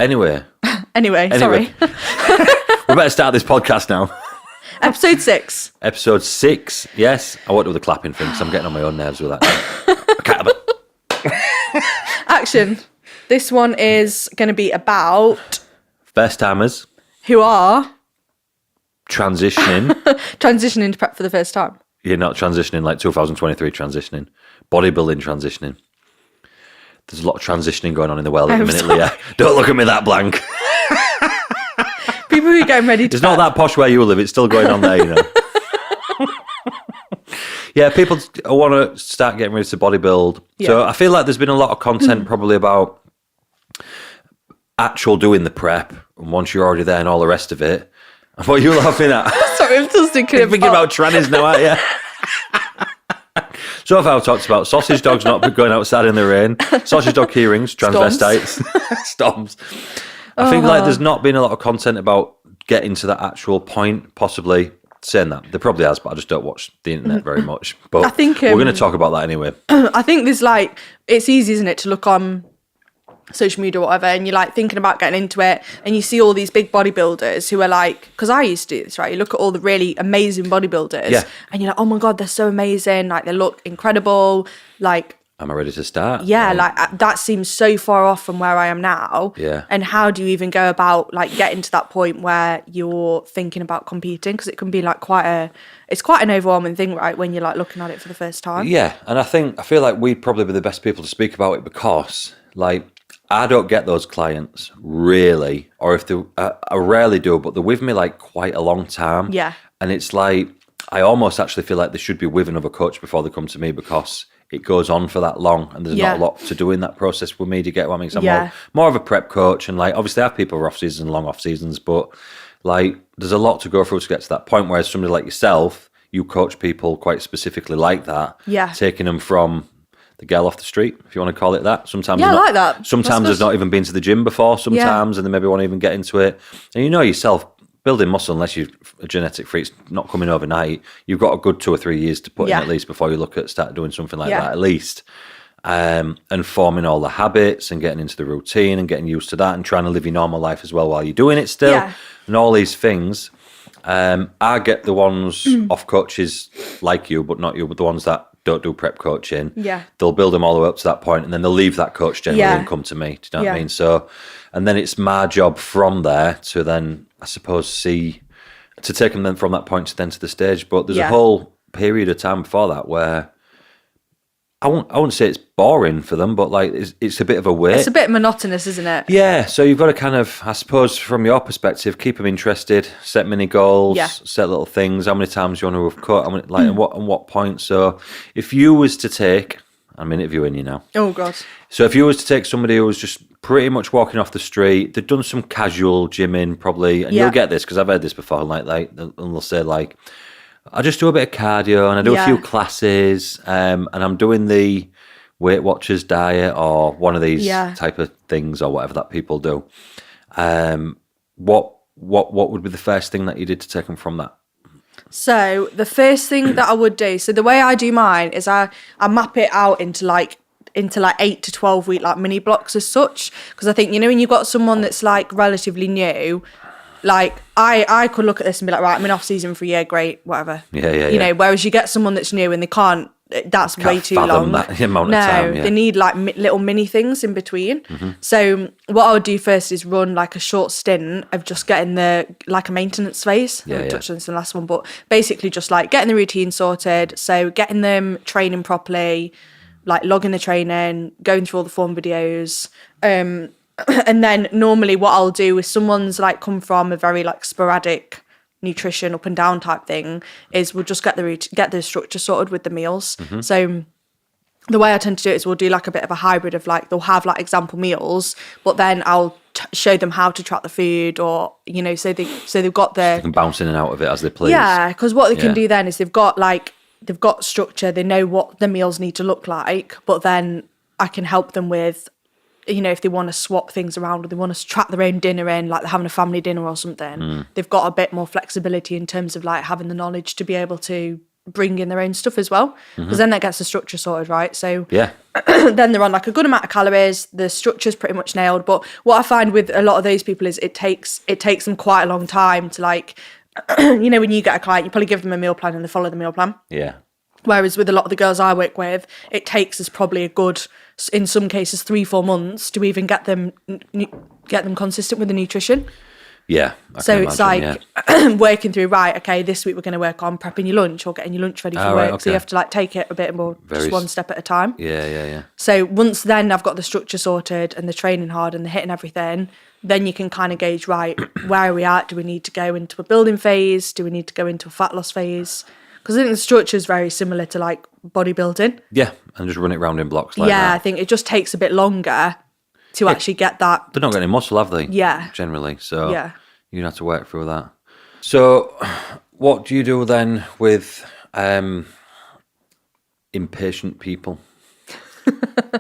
Anyway, sorry. we better start this podcast now. Episode 6. Episode 6, yes. I won't do the clapping thing because I'm getting on my own nerves with that. I can't have it. Action. This one is going to be about First timers who are transitioning. transitioning to prep for the first time. You're not transitioning like 2023 transitioning. Bodybuilding transitioning. There's a lot of transitioning going on in the world at the minute, Leah. Don't look at me that blank. People who are getting ready to It's not that posh where you live. It's still going on there, you know. Yeah, people want to start getting ready to bodybuild. Yeah. So I feel like there's been a lot of content probably about actual doing the prep and once you're already there and all the rest of it. What are you laughing at? Sorry, I'm still thinking about trannies now, aren't you? So far I've talked about sausage dogs not going outside in the rain, sausage dog key rings, transvestites, storms. I think like there's not been a lot of content about getting to that actual point, possibly. Saying that, there probably has, but I just don't watch the internet very much. But I think we're going to talk about that anyway. I think there's like, it's easy, isn't it, to look on social media or whatever, and you're like thinking about getting into it, and you see all these big bodybuilders who are like, because I used to do this, right? You look at all the really amazing bodybuilders, and you're like, oh my God, they're so amazing. Like, they look incredible. Like, am I ready to start? Yeah, like that seems so far off from where I am now. Yeah. And how do you even go about like getting to that point where you're thinking about competing? Because it can be like it's quite an overwhelming thing, right? When you're like looking at it for the first time. Yeah, and I feel like we'd probably be the best people to speak about it because like I don't get those clients really, or if they, I rarely do, but they're with me like quite a long time. Yeah. And it's like I almost actually feel like they should be with another coach before they come to me because it goes on for that long and there's not a lot to do in that process with me to get what I mean. So I'm more of a prep coach and like obviously I have people who are off seasons and long off seasons, but like there's a lot to go through to get to that point, whereas somebody like yourself, you coach people quite specifically like that. Yeah. Taking them from the girl off the street, if you want to call it that. Sometimes I like that. Sometimes there's not even been to the gym before sometimes and they maybe want to even get into it. And you know yourself, building muscle, unless you're a genetic freak, it's not coming overnight. You've got a good 2 or 3 years to put in at least before you look at start doing something like that at least. And forming all the habits and getting into the routine and getting used to that and trying to live your normal life as well while you're doing it still and all these things. I get the ones off coaches like you, but not you, but the ones that don't do prep coaching. Yeah. They'll build them all the way up to that point and then they'll leave that coach generally and come to me. Do you know what I mean? So, and then it's my job from there to then, I suppose, to take them then from that point to then to the stage. But there's a whole period of time before that where I wouldn't say it's boring for them, but like it's a bit of a wait. It's a bit monotonous, isn't it? Yeah. So you've got to kind of, I suppose, from your perspective, keep them interested, set mini goals, set little things. How many times you want to have cut? And what point? So if you was to take, I'm interviewing you now. Oh God. So if you was to take somebody who was just pretty much walking off the street, they've done some casual gymming probably, and you'll get this because I've heard this before. And they'll say like, I just do a bit of cardio and I do a few classes, and I'm doing the Weight Watchers diet or one of these type of things or whatever that people do. What would be the first thing that you did to take them from that? So the first thing that I would do, so the way I do mine is I map it out into like 8 to 12 week like mini blocks as such, because I think, you know, when you've got someone that's like relatively new, like I could look at this and be like, right, I'm in off season for a year, great, whatever. You know, whereas you get someone that's new and they can't way too long. That amount of time, they need like little mini things in between. Mm-hmm. So what I would do first is run like a short stint of just getting like a maintenance phase. I touched on this in the last one, but basically just like getting the routine sorted. So getting them training properly, like logging the training, going through all the form videos. And then normally what I'll do is someone's like come from a very like sporadic nutrition up and down type thing is we'll just get the structure sorted with the meals. Mm-hmm. So the way I tend to do it is we'll do like a bit of a hybrid of like, they'll have like example meals, but then I'll show them how to track the food, or, you know, so they've got they can bounce in and out of it as they please. Yeah, because what they can do then is they've got structure, they know what the meals need to look like, but then I can help them with, you know, if they want to swap things around or they want to track their own dinner in, like they're having a family dinner or something, they've got a bit more flexibility in terms of like having the knowledge to be able to bring in their own stuff as well, because then that gets the structure sorted, right? So Yeah. then they're on like a good amount of calories, the structure's pretty much nailed. But what I find with a lot of those people is it takes them quite a long time to like, you know, when you get a client, you probably give them a meal plan and they follow the meal plan. Yeah. Whereas with a lot of the girls I work with, it takes us probably a good, in some cases, 3-4 months to even get them consistent with the nutrition. Yeah. So it's like working through, right, okay, this week we're going to work on prepping your lunch or getting your lunch ready for work. Right, okay. So you have to like take it a bit more, just one step at a time. Yeah. So once then I've got the structure sorted and the training hard and the hitting everything, then you can kind of gauge, right, where are we at? Do we need to go into a building phase? Do we need to go into a fat loss phase? Because I think the structure is very similar to like bodybuilding. Yeah, and just run it round in blocks like that. Yeah, I think it just takes a bit longer to actually get that. They're not getting muscle, have they? Yeah. Generally, so yeah. You have to work through that. So what do you do then with impatient people?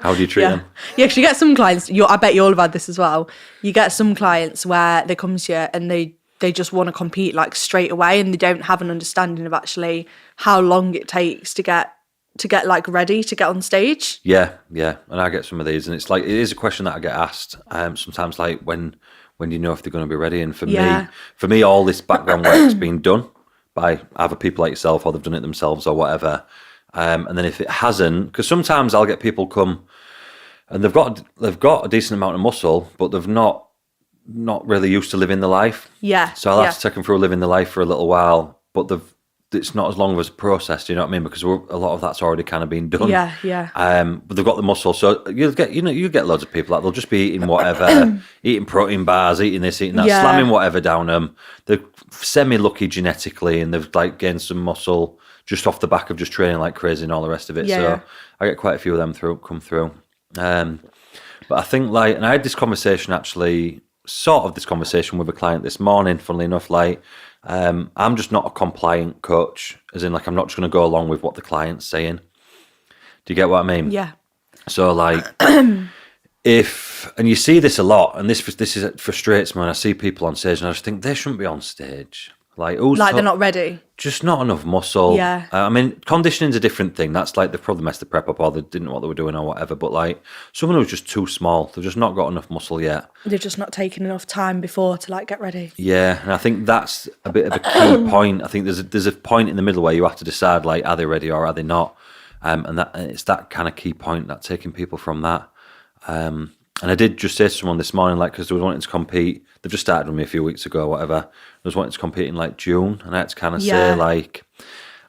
How do you treat them? Yeah, because you get some clients, I bet you all have had this as well. You get some clients where they come to you and they just want to compete like straight away, and they don't have an understanding of actually how long it takes to get like ready to get on stage. Yeah. And I get some of these, and it's like, it is a question that I get asked sometimes, like when do you know if they're going to be ready? And for me, all this background work's been done by either people like yourself, or they've done it themselves or whatever. And then if it hasn't, because sometimes I'll get people come and they've got a decent amount of muscle, but they've not really used to living the life. Yeah. So I'll have to take them through living the life for a little while, but it's not as long of a process, do you know what I mean? Because a lot of that's already kind of been done. Yeah. But they've got the muscle, so you get loads of people that they'll just be eating whatever, eating protein bars, eating this, eating that, slamming whatever down them. They're semi-lucky genetically, and they've like gained some muscle just off the back of just training like crazy and all the rest of it. I get quite a few of them come through. But I think like, and I had this conversation with a client this morning, funnily enough, like, I'm just not a compliant coach, as in like, I'm not just going to go along with what the client's saying. Do you get what I mean? Yeah. So like, and you see this a lot, and this frustrates me when I see people on stage, and I just think they shouldn't be on stage. Like they're not ready. Just not enough muscle. Yeah. I mean, conditioning's a different thing. That's like, they've probably messed the prep up, or they didn't know what they were doing or whatever. But like, someone who's just too small, they've just not got enough muscle yet. They've just not taken enough time before to like get ready. Yeah, and I think that's a bit of a key point. I think there's a point in the middle where you have to decide, like, are they ready or are they not? And it's that kind of key point, that taking people from that. And I did just say to someone this morning, like, because they were wanting to compete. They've just started with me a few weeks ago or whatever. They was wanting to compete in like June, and I had to kind of say, like,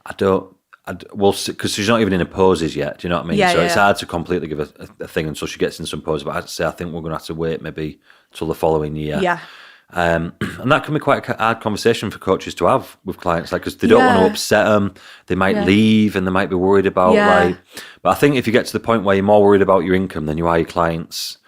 because she's not even in a poses yet. Do you know what I mean? It's hard to completely give a thing until she gets in some poses. But I had to say, I think we're going to have to wait maybe till the following year. Yeah. And that can be quite a hard conversation for coaches to have with clients, like, because they don't want to upset them. They might leave, and they might be worried about like. But I think if you get to the point where you're more worried about your income than you are your clients'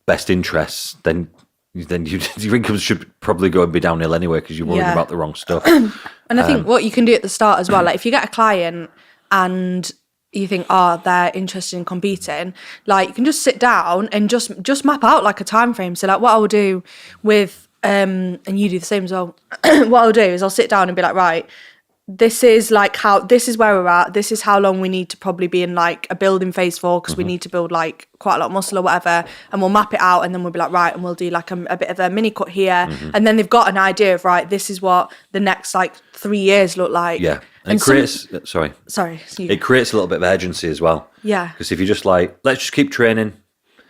best interests, then your income should probably go and be downhill anyway, because you're worried about the wrong stuff. And I think what you can do at the start as well, like if you get a client and you think, they're interested in competing, like you can just sit down and just map out like a time frame. So like what I will do with and you do the same as well. What I'll do is I'll sit down and be like, right, this is where we're at. This is how long we need to probably be in like a building phase for, because we need to build like quite a lot of muscle or whatever, and we'll map it out, and then we'll be like, right, and we'll do like a bit of a mini cut here, and then they've got an idea of, right, this is what the next like 3 years look like. Yeah, and it creates it creates a little bit of urgency as well. Yeah, because if you're just like, let's just keep training.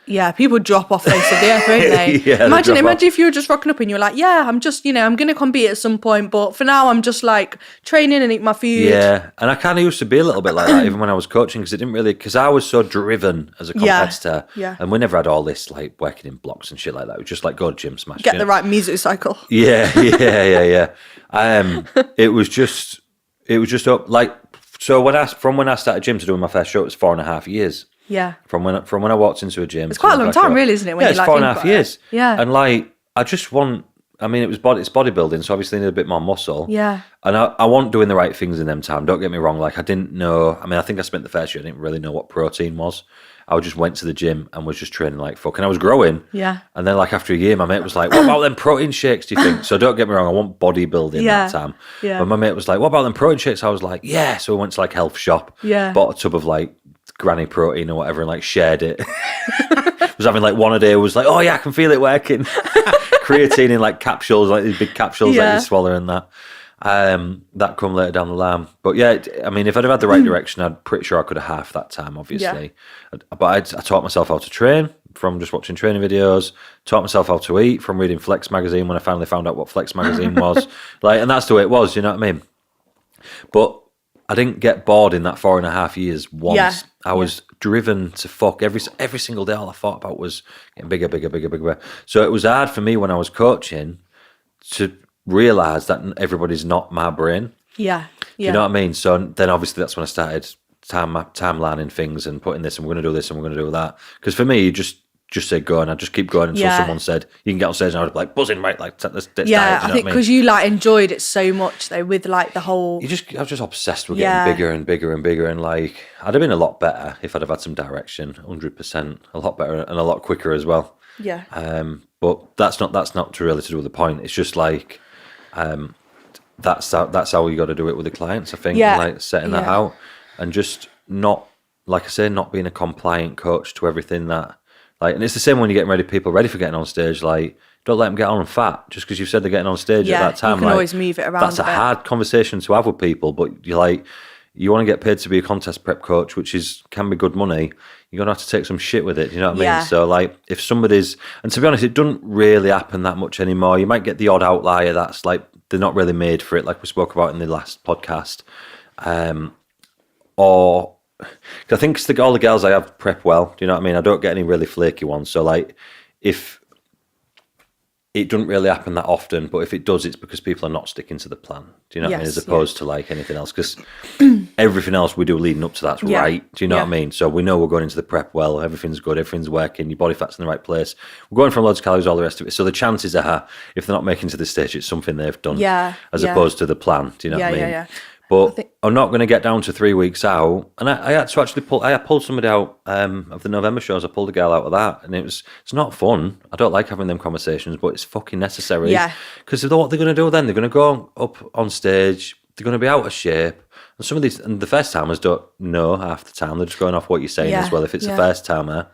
Yeah, people drop off face of the earth, won't they? Imagine if you were just rocking up and you're like, yeah, I'm just, I'm going to compete at some point, but for now I'm just like training and eat my food. Yeah, and I kind of used to be a little bit like that even when I was coaching, because I was so driven as a competitor. Yeah. And we never had all this like working in blocks and shit like that. It was just like, go to gym, smash. Get the right mesocycle. Yeah. It was just up like, so when I started gym to do my first show, it was 4.5 years. Yeah. From when I walked into a gym. It's quite a long time, really, isn't it? It's 4.5 years. Yeah. And like, I just want, I mean, it's bodybuilding, so obviously you need a bit more muscle. Yeah. And I wasn't doing the right things in them time. Don't get me wrong. Like, I didn't know. I mean, I think I spent the first year, I didn't really know what protein was. I just went to the gym and was just training like fuck. And I was growing. Yeah. And then, like, after a year, my mate was like, what about them protein shakes, do you think? So don't get me wrong, I want bodybuilding that time. Yeah. But my mate was like, what about them protein shakes? I was like, yeah. So we went to, like, health shop. Yeah. Bought a tub of, like, granny protein or whatever and, like, shared it. Was having, like, one a day. Was like, oh, yeah, I can feel it working. Creatine in, like, capsules, like these big capsules that you swallow and that. That come later down the line. But yeah, I mean, if I'd have had the right direction, I'm pretty sure I could have halved that time, obviously. Yeah. But I taught myself how to train from just watching training videos, taught myself how to eat from reading Flex magazine when I finally found out what Flex magazine was. Like, and that's the way it was, you know what I mean? But I didn't get bored in that 4.5 years once. Yeah. I was driven to fuck every single day. All I thought about was getting bigger. So it was hard for me when I was coaching to realize that everybody's not my brain. Yeah. You know what I mean? So then obviously that's when I started timelining things and putting this and we're going to do this and we're going to do that. Because for me, you just say go and I just keep going until someone said you can get on stage and I was like buzzing, right? Like let's yeah, I think because you like enjoyed it so much though with like the whole. I was just obsessed with getting bigger and like I'd have been a lot better if I'd have had some direction, 100%, a lot better and a lot quicker as well. Yeah. But that's not really to do with the point. It's just like. That's how you got to do it with the clients, I think. Yeah. Like setting that out and just not, like I say, not being a compliant coach to everything that, like, and it's the same when you're getting people ready for getting on stage. Like, don't let them get on fat just because you've said they're getting on stage at that time. You can always move it around. That's a hard conversation to have with people, but you want to get paid to be a contest prep coach, which can be good money. You're going to have to take some shit with it, you know what I mean? So, like, if somebody's... And to be honest, it doesn't really happen that much anymore. You might get the odd outlier that's, like, they're not really made for it, like we spoke about in the last podcast. Or... I think all the girls I have prep well, do you know what I mean? I don't get any really flaky ones. So, like, if... It doesn't really happen that often, but if it does, it's because people are not sticking to the plan. Do you know what I mean? As opposed to like anything else, because everything else we do leading up to that's right. Do you know what I mean? So we know we're going into the prep well, everything's good, everything's working, your body fat's in the right place. We're going from loads of calories, all the rest of it. So the chances are, if they're not making to this stage, it's something they've done as opposed to the plan. Do you know what I mean? Yeah. But I'm not going to get down to 3 weeks out. And I had to actually pulled somebody out of the November shows. I pulled a girl out of that. And it's not fun. I don't like having them conversations, but it's fucking necessary. Yeah. Because what they're going to do then, they're going to go up on stage. They're going to be out of shape. And some of these, and the first timers don't know half the time. They're just going off what you're saying as well, if it's a first timer.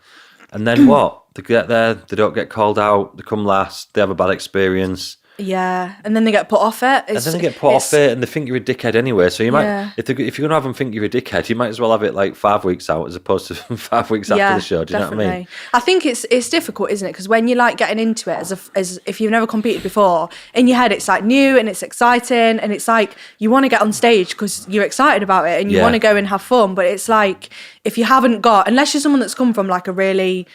And then what? They get there, they don't get called out, they come last, they have a bad experience. Yeah, and then they get put off it. And then they get put off it, and they think you're a dickhead anyway. So you might, if you're going to have them think you're a dickhead, you might as well have it like 5 weeks out as opposed to 5 weeks after the show. Do you know what I mean? I think it's difficult, isn't it? Because when you're like getting into it as if you've never competed before, in your head it's like new and it's exciting, and it's like you want to get on stage because you're excited about it and you want to go and have fun. But it's like if you haven't got, unless you're someone that's come from like a really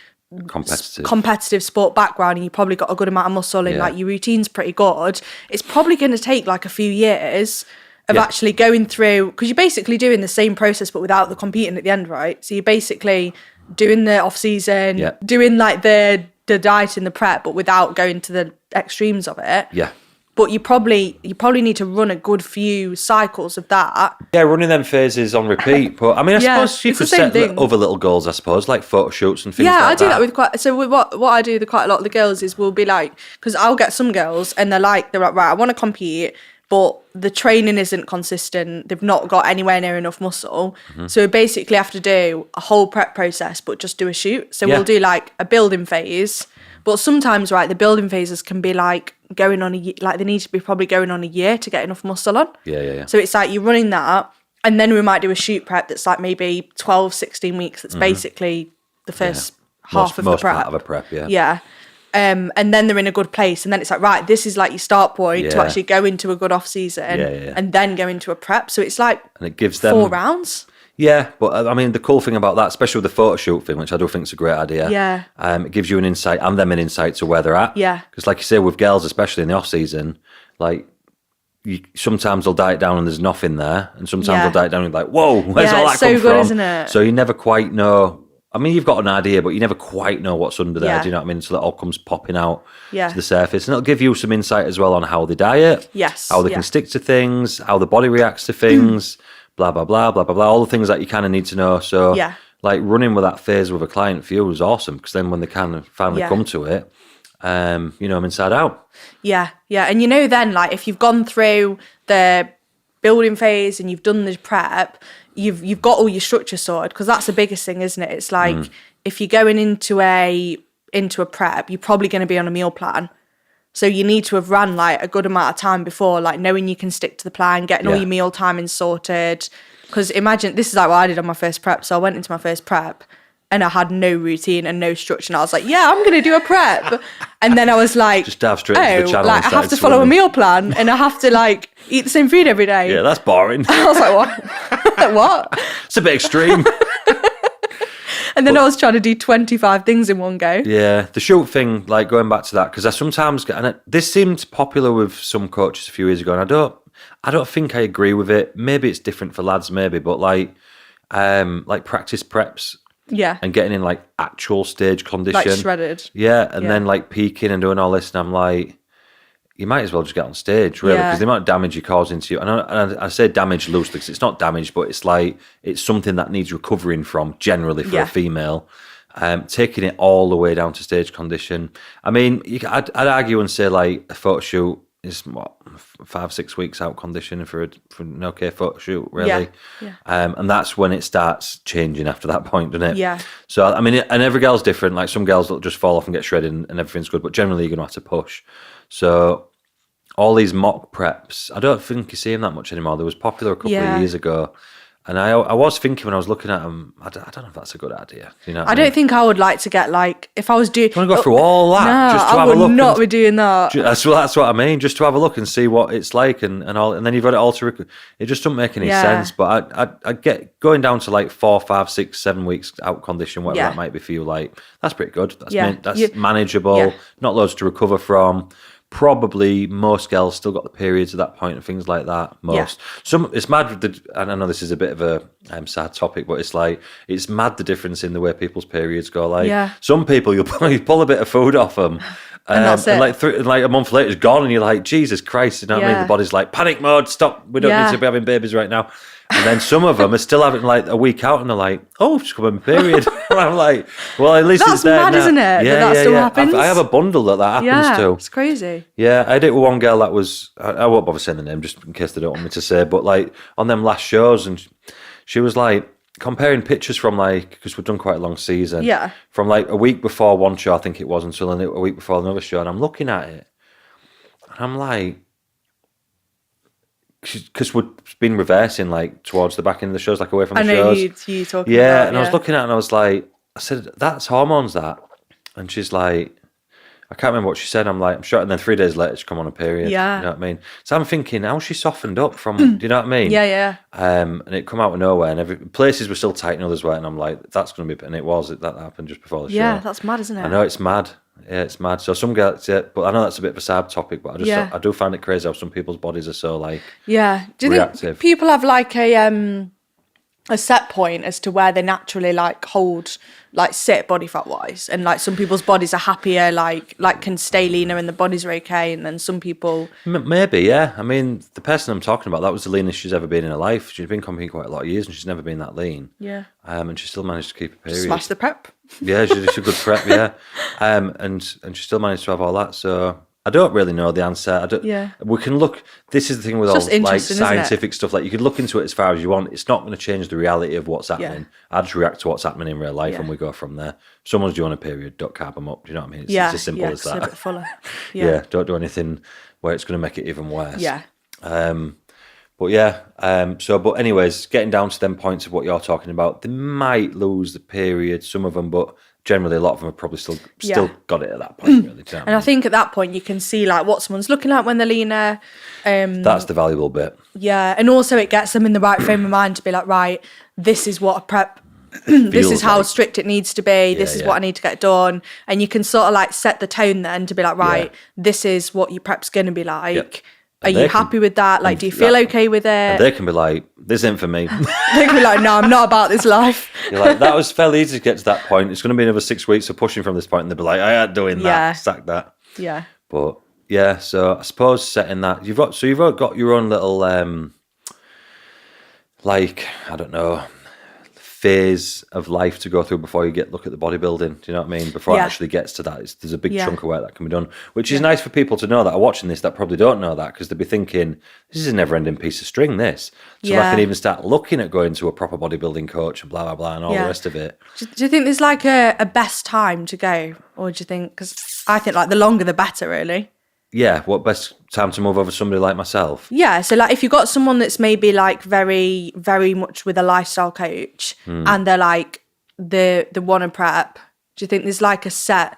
competitive sport background and you probably got a good amount of muscle and like your routine's pretty good, it's probably going to take like a few years of actually going through, because you're basically doing the same process but without the competing at the end, right? So you're basically doing the off season, doing like the diet and the prep, but without going to the extremes of it. But you probably need to run a good few cycles of that. Yeah, running them phases on repeat. But I mean, I suppose you could set other little goals, I suppose, like photo shoots and things like that. Yeah, I do that with quite... So with what I do with quite a lot of the girls is we'll be like... Because I'll get some girls and they're like, right, I want to compete, but the training isn't consistent. They've not got anywhere near enough muscle. Mm-hmm. So we basically have to do a whole prep process, but just do a shoot. So we'll do like a building phase. But sometimes, right, the building phases can be like going on they need to be probably going on a year to get enough muscle on. Yeah. So it's like you're running that, and then we might do a shoot prep that's like maybe 12, 16 weeks. That's basically the first half of the prep. Part of a prep, Yeah. And then they're in a good place, and then it's like, right, this is like your start point to actually go into a good off season, and then go into a prep. So it's like, and it gives them 4 rounds. Yeah, but I mean, the cool thing about that, especially with the photo shoot thing, which I do think is a great idea, it gives you an insight and them an insight to where they're at. Yeah. Because like you say, with girls, especially in the off-season, like, sometimes they'll diet down and there's nothing there, and sometimes they'll diet down and you're like, whoa, where's all that come from? so good, isn't it? So you never quite know I mean, you've got an idea, but you never quite know what's under there. Yeah. Do you know what I mean? So that all comes popping out Yeah. to the surface. And it'll give you some insight as well on how they diet, Yes. how they can stick to things, how the body reacts to things, blah, blah, blah, blah, blah, blah. All the things that you kind of need to know. So, like, running with that phase with a client for you was awesome, because then when they can finally come to it, you know, I'm inside out. Yeah, yeah. And you know then, like, if you've gone through the building phase and you've done the prep, you've got all your structure sorted, because that's the biggest thing, isn't it? It's like if you're going into a prep, you're probably going to be on a meal plan. So you need to have ran like a good amount of time before, like knowing you can stick to the plan, getting all your meal timing sorted. Because imagine, this is like what I did on my first prep. So I went into my first prep and I had no routine and no structure. And I was like, yeah, I'm going to do a prep. And then I was like, just dive straight into the channel. Like, I have to follow a meal plan and I have to like eat the same food every day. Yeah, that's boring. I was like, what? What? It's a bit extreme. And then I was trying to do 25 things in one go. Yeah, the shoot thing, like going back to that, because I sometimes get, and this seemed popular with some coaches a few years ago, and I don't think I agree with it. Maybe it's different for lads, maybe, but like practice preps. Yeah. And getting in like actual stage condition. Like shredded. Yeah, and then like peaking and doing all this, and I'm like, you might as well just get on stage, really, because the amount of damage you're causing to you. And I say damage loosely because it's not damage, but it's like it's something that needs recovering from generally for a female. Taking it all the way down to stage condition. I mean, I'd argue and say like a photo shoot is what 5-6 weeks out condition for an okay photo shoot, really. Yeah. And that's when it starts changing after that point, doesn't it? Yeah. So I mean, and every girl's different. Like some girls will just fall off and get shredded and everything's good, but generally you're gonna have to push. So all these mock preps, I don't think you see them that much anymore. They was popular a couple of years ago. And I was thinking when I was looking at them, I don't know if that's a good idea. You know, I don't think I would like to get like, if I was doing. You want to go through all that? No, just to I have a look would not be doing that. That's what I mean. Just to have a look and see what it's like and all, and then you've got it all to. It just doesn't make any sense. But I get going down to like 4, 5, 6, 7 weeks out condition, whatever that might be for you. Like that's pretty good. That's manageable. Yeah. Not loads to recover from. Probably most girls still got the periods at that point and things like that. It's mad with the, and I know this is a bit of a sad topic, but it's mad the difference in the way people's periods go. Like some people, you pull a bit of food off them, and that's it. And like a month later, it's gone, and you're like, Jesus Christ, you know what I mean? The body's like panic mode. Stop, we don't need to be having babies right now. And then some of them are still having like a week out, and they're like, "Oh, I've just come on my period." And I'm like, "Well, at least it's there mad, now." Isn't it? That still happens. I have a bundle that happens to. It's crazy. Yeah, I did with one girl that was. I won't bother saying the name just in case they don't want me to say. But like on them last shows, and she was like comparing pictures from like, because we've done quite a long season. Yeah. From like a week before one show, I think it was, until a week before another show, and I'm looking at it, and I'm like. Because we've been reversing like towards the back end of the shows, like away from the shows. I know you talking about. And I was looking at it and I was like, I said, that's hormones, that. And she's like, I can't remember what she said. I'm like, I'm sure. And then 3 days later, she come on a period. Yeah. You know what I mean? So I'm thinking, how she softened up from, do you know what I mean? Yeah. And it come out of nowhere, and places were still tight and others weren't. And I'm like, that's going to be, and it was, that happened just before the show. Yeah, that's mad, isn't it? I know, it's mad. Yeah, it's mad. So some girls, but I know that's a bit of a sad topic, but I do find it crazy how some people's bodies are so like do you reactive. think people have like a set point as to where they naturally like hold like sit body fat wise, and like some people's bodies are happier, like can stay leaner and the bodies are okay, and then some people maybe, yeah. I mean, the person I'm talking about, that was the leanest she's ever been in her life. She's been competing quite a lot of years and she's never been that lean. Yeah. And she still managed to keep a period. Smash the prep. Yeah, she's a good prep, yeah. And she still managed to have all that. So I don't really know the answer. We can look. This is the thing with all like scientific stuff. Like you can look into it as far as you want. It's not going to change the reality of what's happening. I just react to what's happening in real life, and we go from there. If someone's due on a period, don't carb them up. Do you know what I mean? It's as simple as that. A bit fuller. Don't do anything where it's going to make it even worse. Yeah. But anyways, getting down to them points of what you're talking about, they might lose the period, some of them, but generally a lot of them have probably still got it at that point, really. And I think at that point you can see like what someone's looking like when they're leaner. That's the valuable bit. Yeah, and also it gets them in the right frame of mind to be like, right, this is what a prep this is how strict it needs to be. This is what I need to get done. And you can sort of like set the tone then to be like, right, this is what your prep's going to be like. Are you happy with that? Like, do you feel okay with it? And they can be like, this ain't for me. They can be like, no, I'm not about this life. You're like, that was fairly easy to get to that point. It's going to be another 6 weeks of pushing from this point, and they'll be like, I ain't doing that. Sack that. Yeah. But yeah, so I suppose setting that you've got your own little like, I don't know, phase of life to go through before you look at the bodybuilding. Do you know what I mean? Before it actually gets to that, there's a big chunk of work that can be done, which is nice for people to know that are watching this that probably don't know that, because they'll be thinking, this is a never-ending piece of string, this. So I can even start looking at going to a proper bodybuilding coach and blah, blah, blah, and all the rest of it. Do you think there's like a best time to go? Or do you think, because I think like the longer the better, really. Yeah, what best time to move over somebody like myself? Yeah, so like if you've got someone that's maybe like very, very much with a lifestyle coach and they're like the one and prep, do you think there's like a set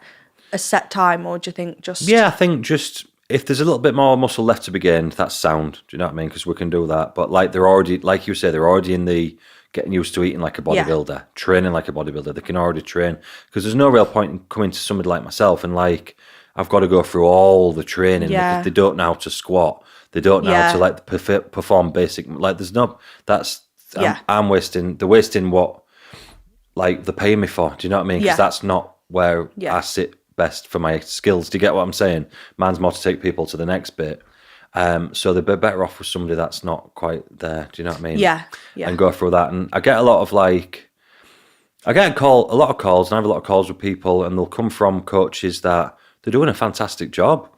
time, or do you think just... Yeah, I think just if there's a little bit more muscle left to be gained, that's sound. Do you know what I mean? Because we can do that. But like they're already, like you say, they're already in the getting used to eating like a bodybuilder, training like a bodybuilder. They can already train, because there's no real point in coming to somebody like myself and like, I've got to go through all the training because they don't know how to squat. They don't know how to like perform basic. Like there's no, I'm wasting what like they're paying me for. Do you know what I mean? Because that's not where I sit best for my skills. Do you get what I'm saying? Mine's more to take people to the next bit. So they'd be better off with somebody that's not quite there. Do you know what I mean? Yeah. And go through that. And I get a lot of like, a lot of calls, and I have a lot of calls with people, and they'll come from coaches that they're doing a fantastic job.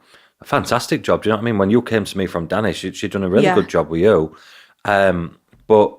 Do you know what I mean? When you came to me from Danny, she'd done a really good job with you. But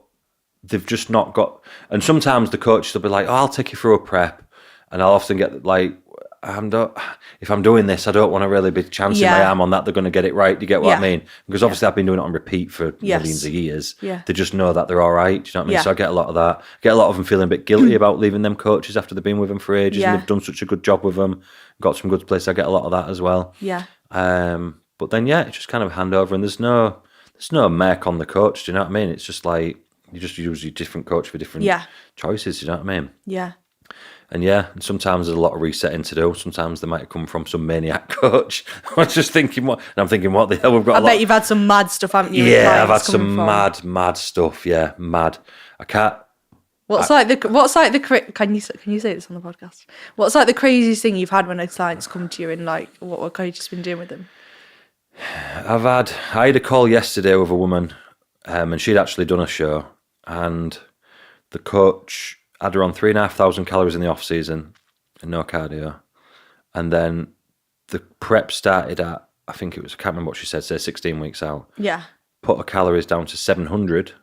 they've just not got... And sometimes the coaches will be like, oh, I'll take you through a prep. And I'll often get like, if I'm doing this, I don't want to really be chancing my arm on that they're going to get it right. Do you get what I mean? Because obviously I've been doing it on repeat for millions of years. Yeah. They just know that they're all right. Do you know what I mean? So I get a lot of that. I get a lot of them feeling a bit guilty about leaving them coaches after they've been with them for ages and they've done such a good job with them, got some good places. I get a lot of that as well. Yeah. But then, it's just kind of handover, and there's no mark on the coach. Do you know what I mean? It's just like, you just use your different coach for different choices. Do you know what I mean? Yeah. And and sometimes there's a lot of resetting to do. Sometimes they might come from some maniac coach. I was just thinking, what the hell we've got? I bet you've had some mad stuff, haven't you? Yeah, I've had some mad stuff. Yeah, mad. I can't. Can you say this on the podcast? What's like the craziest thing you've had when a client's come to you, and like what coach has been doing with them? I had a call yesterday with a woman, and she'd actually done a show, and the coach had her on 3,500 calories in the off season and no cardio, and then the prep started at, I think it was, I can't remember what she said, say 16 weeks out. Yeah. Put her calories down to 700.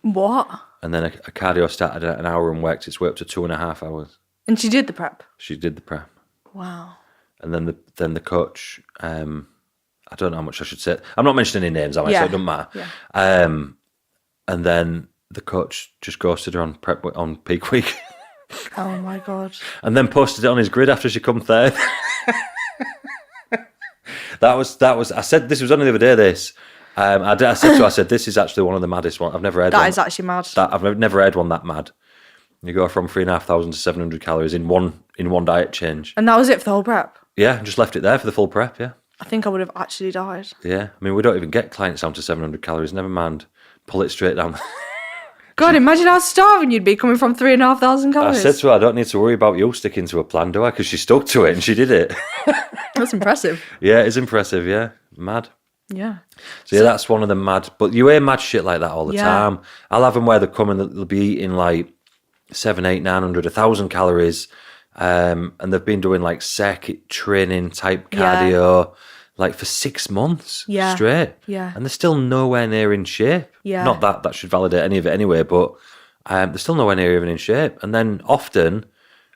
What? And then a cardio started at an hour and worked its way up to 2.5 hours. And she did the prep? She did the prep. Wow. And then the coach, I don't know how much I should say. I'm not mentioning any names, am I? So it doesn't matter. Yeah. And then the coach just ghosted her on prep on peak week. Oh my God. And then posted it on his grid after she come third. That was. I said this was only the other day. This. I said this is actually one of the maddest ones I've never heard. That is actually mad. I've never heard one that mad. You go from 3,500 to 700 calories in one diet change. And that was it for the whole prep? Yeah, just left it there for the full prep. Yeah. I think I would have actually died. Yeah, I mean we don't even get clients down to 700 calories. Never mind, pull it straight down. God, imagine how starving you'd be coming from 3,500 calories. I said to her, I don't need to worry about you sticking to a plan, do I? Because she stuck to it and she did it. That's impressive. Yeah, it's impressive, yeah. Mad. Yeah. So that's one of the mad, but you hear mad shit like that all the time. I'll have them where they're coming, they'll be eating like 700, 800, 900, 1,000 calories, and they've been doing like circuit training type cardio, like for 6 months straight. Yeah. And they're still nowhere near in shape. Yeah. Not that should validate any of it anyway, but they're still nowhere near even in shape. And then often,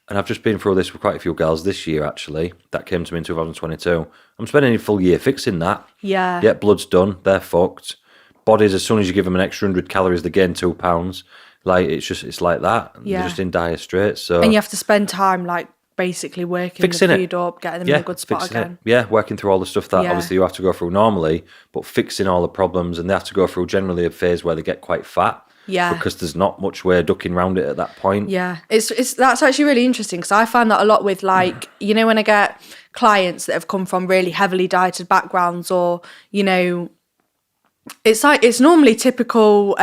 and I've just been through this with quite a few girls this year actually, that came to me in 2022, I'm spending a full year fixing that. Yeah. Yeah, blood's done, they're fucked. Bodies, as soon as you give them an extra 100 calories, they gain 2 pounds. Like, it's like that. Yeah. They're just in dire straits. So. And you have to spend time, like, basically working fixing the food up, getting them in a good spot again. Yeah, working through all the stuff that obviously you have to go through normally, but fixing all the problems, and they have to go through generally a phase where they get quite fat. Yeah. Because there's not much way of ducking around it at that point. Yeah. That's actually really interesting, because I find that a lot with, like, you know, when I get clients that have come from really heavily dieted backgrounds, or, you know, it's normally typical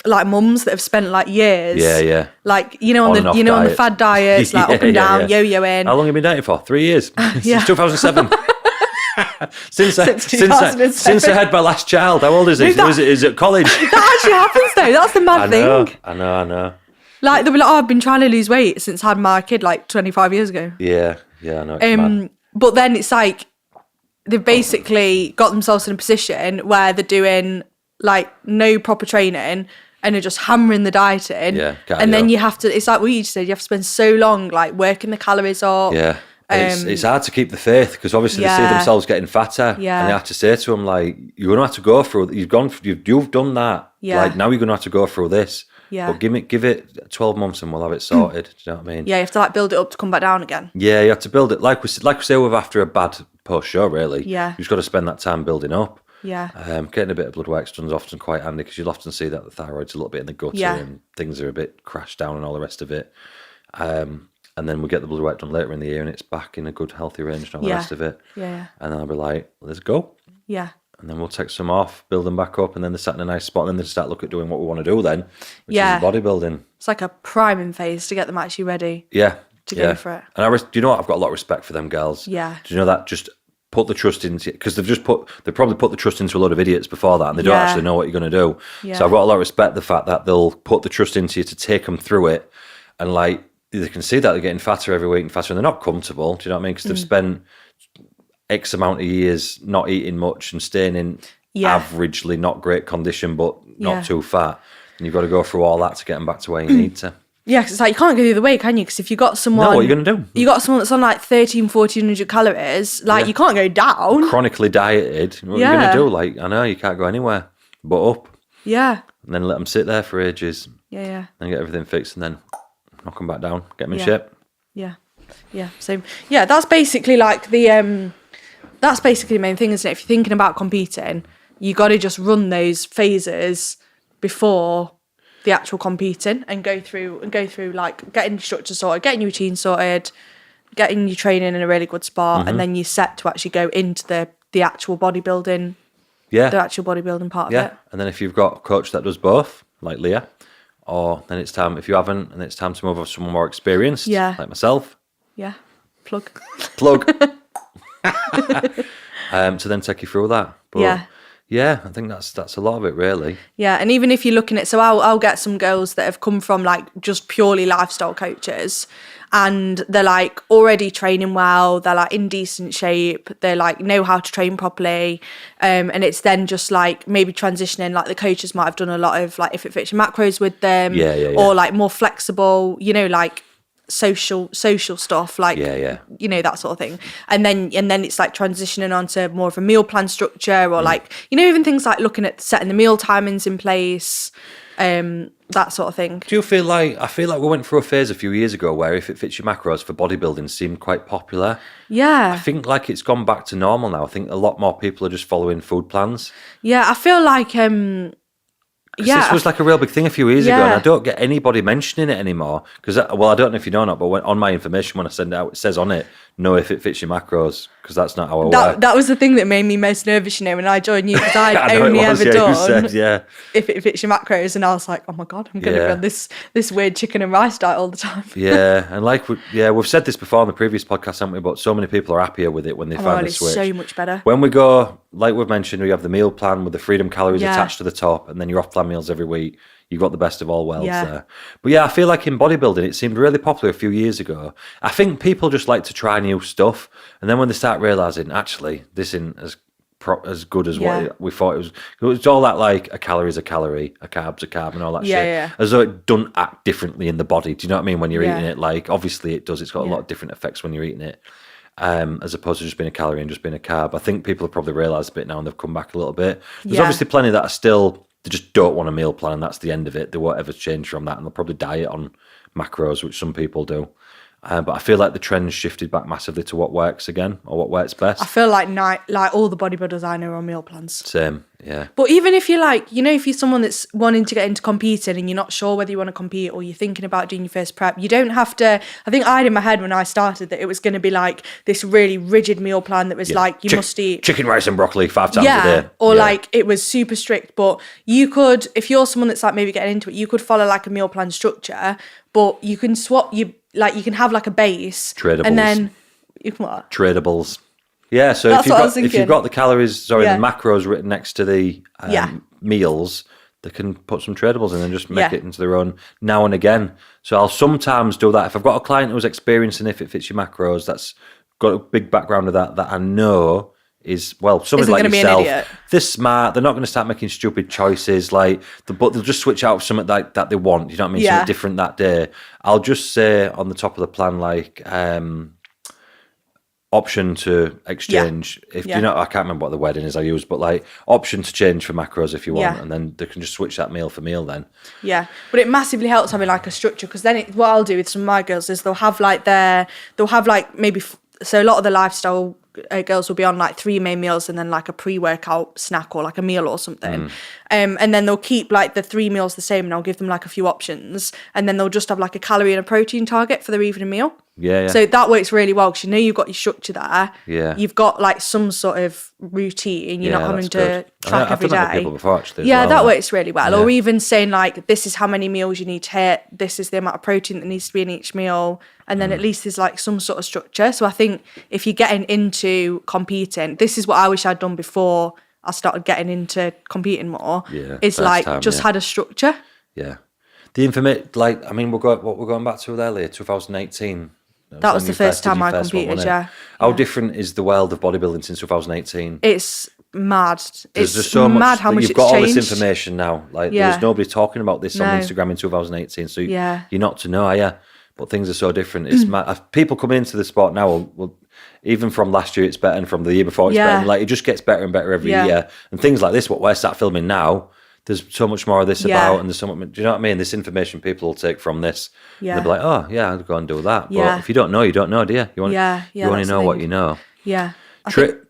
like mums that have spent like years. Yeah. Like on the fad diets, like up and down, yo-yoing. How long have you been dieting for? 3 years. Yeah. Since 2007. since I had my last child. How old is he? Is it college? That actually happens though. That's the mad thing. I know. Like they'll be like, I've been trying to lose weight since I had my kid like 25 years ago. Yeah, I know. It's mad. But then it's like they've basically got themselves in a position where they're doing like no proper training and they're just hammering the diet in. Yeah, and then you have to, it's like what you said, you have to spend so long like working the calories up. Yeah. It's hard to keep the faith because obviously they see themselves getting fatter, and they have to say to them like, "You're going to have to go through. You've done that. Like now you're going to have to go through this. But give it 12 months and we'll have it sorted." Do you know what I mean? Yeah, you have to like build it up to come back down again. Yeah, you have to build it like we say with after a bad post show. Really, you've just got to spend that time building up. Yeah. Getting a bit of blood work done is often quite handy because you'll often see that the thyroid's a little bit in the gutter and things are a bit crashed down and all the rest of it. And then we get the blood work done later in the year and it's back in a good healthy range and all the rest of it. Yeah. And then I'll be like, let's go. Yeah. And then we'll take some off, build them back up, and then they're sat in a nice spot, and then they start looking at doing what we want to do then, which is bodybuilding. It's like a priming phase to get them actually ready. Yeah. To go for it. And do you know what? I've got a lot of respect for them girls. Yeah. Do you know that? Just put the trust into, because they probably put the trust into a lot of idiots before that, and they don't actually know what you're going to do. Yeah. So I've got a lot of respect for the fact that they'll put the trust into you to take them through it, and like, they can see that they're getting fatter every week and fatter, and they're not comfortable. Do you know what I mean? Because they've spent X amount of years not eating much and staying in averagely not great condition, but not too fat. And you've got to go through all that to get them back to where you need to. Yeah, because it's like you can't go the other way, can you? Because if you got someone, what are you going to do? You got someone that's on like 1,1400 calories, like you can't go down. Chronically dieted. What are you going to do? Like, I know you can't go anywhere but up. Yeah. And then let them sit there for ages. Yeah. And get everything fixed, and then knock them back down, get them in shape. Yeah. So that's basically like the that's basically the main thing, isn't it? If you're thinking about competing, you got to just run those phases before the actual competing and go through like getting your structure sorted, getting your routine sorted, getting your training in a really good spot, and then you're set to actually go into the actual bodybuilding. Yeah. The actual bodybuilding part of it. And then if you've got a coach that does both, like Leah, or then it's time, if you haven't, and it's time to move on to someone more experienced, like myself. Yeah. Plug. To then take you through that. But yeah, I think that's a lot of it, really. Yeah, and even if you're looking at, so I'll get some girls that have come from like just purely lifestyle coaches, and they're like already training well, they're like in decent shape, they like know how to train properly, and it's then just like maybe transitioning, like the coaches might have done a lot of like if it fits your macros with them, or like more flexible, like social stuff, like that sort of thing, and then it's like transitioning onto more of a meal plan structure, or like even things like looking at setting the meal timings in place, that sort of thing. Do you feel like, I feel like we went through a phase a few years ago where if it fits your macros for bodybuilding seemed quite popular. I think like it's gone back to normal now. I think a lot more people are just following food plans. I feel like this was like a real big thing a few years ago, and I don't get anybody mentioning it anymore. Because, I don't know if you know or not, but on my information, when I send it out, it says on it, no, if it fits your macros, because that's not how I work. That was the thing that made me most nervous, when I joined you, because I'd only ever done if it fits your macros, and I was like, oh my God, I'm going to be on this weird chicken and rice diet all the time. And like, we've said this before on the previous podcast, haven't we? But so many people are happier with it when they finally switch. It's so much better. When we go, like we've mentioned, we have the meal plan with the freedom calories attached to the top, and then your off-plan meals every week. You've got the best of all worlds there. But I feel like in bodybuilding, it seemed really popular a few years ago. I think people just like to try new stuff. And then when they start realising, actually, this isn't as good as what we thought it was all that like a calorie is a calorie, a carb's a carb and all that shit. As though it doesn't act differently in the body. Do you know what I mean? When you're eating it, like obviously it does. It's got a lot of different effects when you're eating it. As opposed to just being a calorie and just being a carb. I think people have probably realised a bit now and they've come back a little bit. There's obviously plenty that are still... They just don't want a meal plan, and that's the end of it. They won't ever change from that, and they'll probably diet on macros, which some people do. But I feel like the trend's shifted back massively to what works again, or what works best. I feel like all the bodybuilders I know are on meal plans. Same, yeah. But even if you're like, if you're someone that's wanting to get into competing and you're not sure whether you want to compete or you're thinking about doing your first prep, you don't have to. I think I had in my head when I started that it was going to be like this really rigid meal plan that was like, you must eat chicken, rice and broccoli 5 times a day. Or like it was super strict. But you could, if you're someone that's like maybe getting into it, you could follow like a meal plan structure, but you can swap you can have like a base. Tradables. And then you can what? Tradables. Yeah, so if you've got the calories, the macros written next to the meals, they can put some tradables in and just make it into their own now and again. So I'll sometimes do that. If I've got a client who's experiencing if it fits your macros, that's got a big background of that I know is, well, somebody like yourself, they're smart, they're not going to start making stupid choices, but they'll just switch out something that they want, you know what I mean, something different that day. I'll just say on the top of the plan, like, option to exchange. I can't remember what the wording is I use, but like option to change for macros if you want, and then they can just switch that meal for meal then. Yeah, but it massively helps having like a structure, because then what I'll do with some of my girls is they'll have maybe so a lot of the lifestyle girls will be on like 3 main meals and then like a pre-workout snack or like a meal or something. And then they'll keep like the 3 meals the same, and I'll give them like a few options, and then they'll just have like a calorie and a protein target for their evening meal. Yeah. So that works really well, because you've got your structure there. Yeah. You've got like some sort of routine. You're not having to track every day. I've done that with people before, actually. That works really well. Or even saying like, this is how many meals you need to hit. This is the amount of protein that needs to be in each meal. And then at least there's like some sort of structure. So I think if you're getting into competing, this is what I wish I'd done before I started getting into competing more. Yeah. Is like had a structure. Yeah. The information, like, I mean, we're going back to earlier, 2018. That was the first time I competed, How different is the world of bodybuilding since 2018? It's mad. There's just so much how much you've it's got changed. all this information now. Like, there's nobody talking about this on Instagram in 2018. So you're not to know, are you? But things are so different. It's mad. People coming into the sport now, well, even from last year it's better, and from the year before it's better. Like, it just gets better and better every year. And things like this, what we're sat filming now, there's so much more of this about, and there's so much, do you know what I mean? This information people will take from this. Yeah. They'll be like, oh, yeah, I'll go and do that. But if you don't know, you don't know, do you? You want to know what you know. Yeah.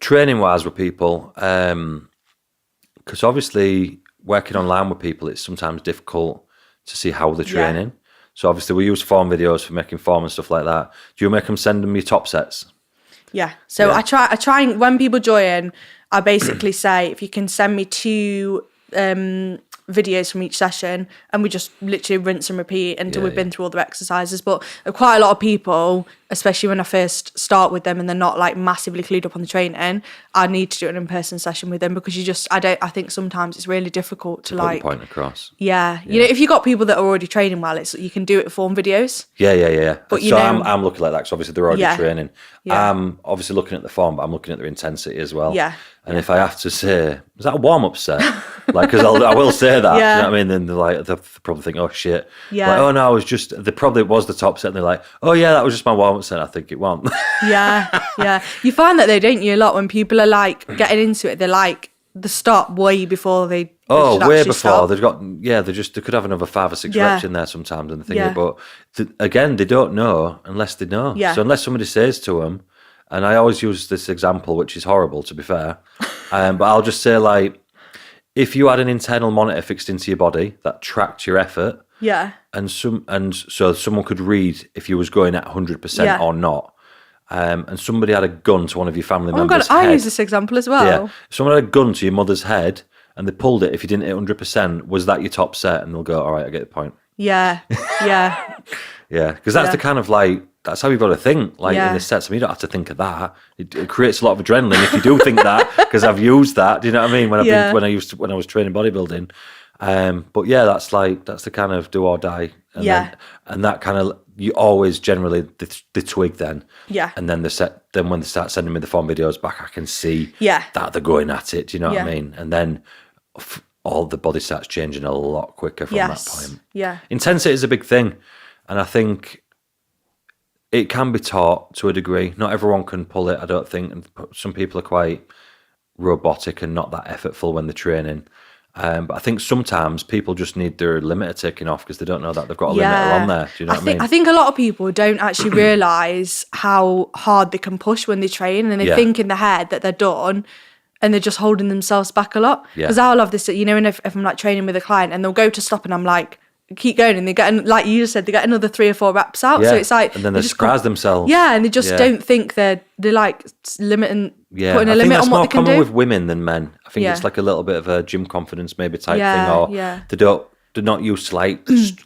Training-wise with people, because obviously working online with people, it's sometimes difficult to see how they're training. So obviously we use form videos for making form and stuff like that. Do you make them send them your top sets? Yeah. So I try and when people join, I basically say, if you can send me 2 videos from each session, and we just literally rinse and repeat until we've been through all the exercises. But quite a lot of people, especially when I first start with them and they're not like massively clued up on the training, I need to do an in-person session with them, because I think sometimes it's really difficult to like put the point across. Yeah. You know, if you've got people that are already training well, you can do it with form videos. Yeah. But I'm looking like that, because obviously they're already training. I'm obviously looking at the form, but I'm looking at their intensity as well. Yeah. And if I have to say, is that a warm-up set? Like, because I will say that, you know what I mean? Then they'll probably think, oh, shit. Yeah. Like, oh, no, it probably was the top set. And they're like, oh, yeah, that was just my warm-up set. I think it won't. Yeah. You find that though, don't you, a lot when people are like getting into it, they're like, they start way before they way before. Stop. They've got, they could have another 5 or 6 reps in there sometimes. And but again, they don't know unless they know. Yeah. So unless somebody says to them, and I always use this example, which is horrible, to be fair. But I'll just say, like, if you had an internal monitor fixed into your body that tracked your effort, and so someone could read if you was going at 100% or not, and somebody had a gun to one of your family members' head. I use this example as well. Yeah, if someone had a gun to your mother's head and they pulled it, if you didn't hit 100%, was that your top set? And they'll go, all right, I get the point. Yeah. Yeah, because that's the kind of like, that's how you've got to think, like in the sets. I mean, you don't have to think of that. It creates a lot of adrenaline if you do think that, because I've used that. Do you know what I mean? When I was training bodybuilding. But yeah, that's the kind of do or die. And that kind of, you always generally the twig then. Yeah. And then when they start sending me the form videos back, I can see that they're going at it. Do you know what I mean? And then all the body starts changing a lot quicker from that point. Yeah. Intensity is a big thing. And I think it can be taught to a degree. Not everyone can pull it, I don't think. And some people are quite robotic and not that effortful when they're training. But I think sometimes people just need their limiter taken off because they don't know that they've got a limiter on there. Do you know what I mean? I think a lot of people don't actually realise how hard they can push when they train, and they think in their head that they're done, and they're just holding themselves back a lot. Because I'll have this, you know, and if I'm like training with a client and they'll go to stop and I'm like, keep going, and they get, like you just said, they get another 3 or 4 reps out. So it's like, and then they surprise themselves. Yeah, and they just don't think they're like limiting, putting a limit on what they can do. I think that's more common with women than men. I think it's like a little bit of a gym confidence maybe type thing, or they're not used to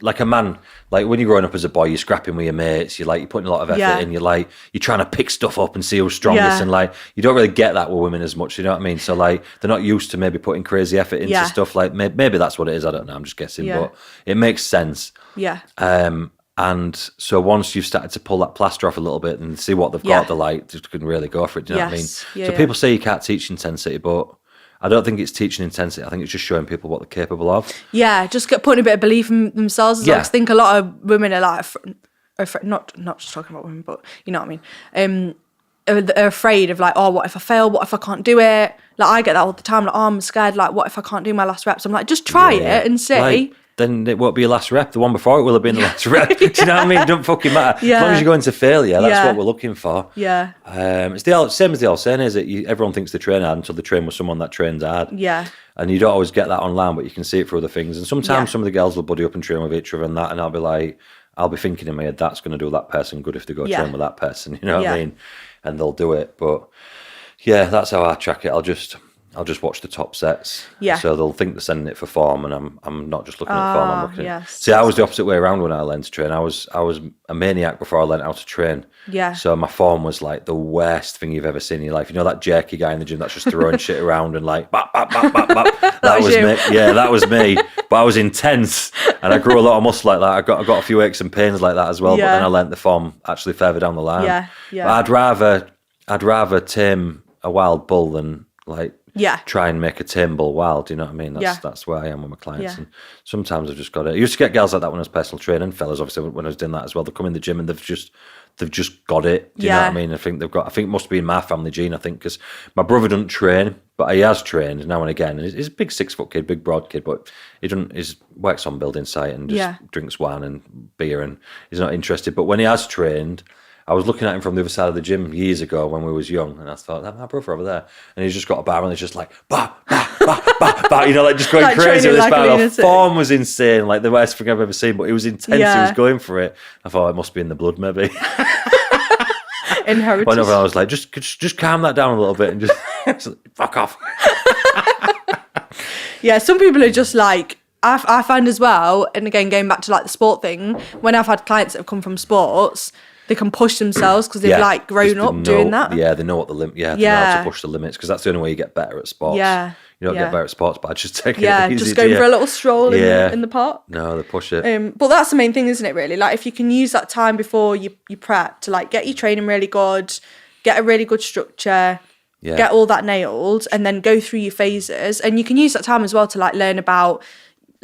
like a man. Like when you're growing up as a boy, you're scrapping with your mates. You're putting a lot of effort in. You're trying to pick stuff up and see who's strongest. And you don't really get that with women as much. You know what I mean? So they're not used to maybe putting crazy effort into stuff. Like maybe that's what it is. I don't know. I'm just guessing, but it makes sense. Yeah. And so once you've started to pull that plaster off a little bit and see what they've got, they can really go for it. Do you know what I mean? So people say you can't teach intensity, but I don't think it's teaching intensity. I think it's just showing people what they're capable of. Yeah, just putting a bit of belief in themselves. I think a lot of women are not just talking about women, but you know what I mean. Are afraid of what if I fail? What if I can't do it? Like I get that all the time. Like, oh, I'm scared. Like, what if I can't do my last reps? I'm like, just try it and see. Then it won't be your last rep. The one before it will have been the last rep. Do you know what I mean? It don't fucking matter. As long as you're going to failure, that's what we're looking for. Yeah. It's the same as the old saying is that everyone thinks they train hard until they train with someone that trains hard. Yeah. And you don't always get that online, but you can see it for other things. And sometimes some of the girls will buddy up and train with each other and that, and I'll be thinking in my head, that's going to do that person good if they go train with that person. You know what I mean? And they'll do it. But yeah, that's how I track it. I'll just watch the top sets. Yeah. So they'll think they're sending it for form, and I'm not just looking at form. I'm looking. See, I was the opposite way around when I learned to train. I was a maniac before I learned how to train. Yeah. So my form was like the worst thing you've ever seen in your life. You know that jerky guy in the gym that's just throwing shit around and bap, bap, bap, bap, bap. That was me. Yeah, that was me. But I was intense, and I grew a lot of muscle like that. I got a few aches and pains like that as well. But then I learnt the form actually further down the line. Yeah. Yeah. But I'd rather tame a wild bull than try and make a tame bull wild. Do you know what I mean? That's where I am with my clients. Yeah. And sometimes I've just got it. I used to get girls like that when I was personal training, fellas obviously when I was doing that as well. They come in the gym and they've just got it. Do you know what I mean? I think it must be in my family gene, I think, because my brother doesn't train, but he has trained now and again. And he's a big 6-foot kid, big broad kid, but he works on building site and just drinks wine and beer, and he's not interested. But when he has trained, I was looking at him from the other side of the gym years ago when we was young, and I thought, that's my brother over there. And he's just got a bar, and he's just like, bah, bah, bah, bah, bah, just going crazy with this bar. The form was insane, like the worst thing I've ever seen, but it was intense. He was going for it. I thought it must be in the blood, maybe. Inherited. Whenever I was like, just calm that down a little bit and just fuck off. Yeah, some people are just like, I find as well, and again, going back to the sport thing, when I've had clients that have come from sports, they can push themselves because they've grown up doing that. Yeah, they know what the limit. Yeah, they know how to push the limits because that's the only way you get better at sports. Yeah, you don't get better at sports by just taking it easy. Just going for a little stroll in the park. No, they push it. But that's the main thing, isn't it? Really, if you can use that time before you prep to get your training really good, get a really good structure. Yeah. Get all that nailed, and then go through your phases, and you can use that time as well to learn about.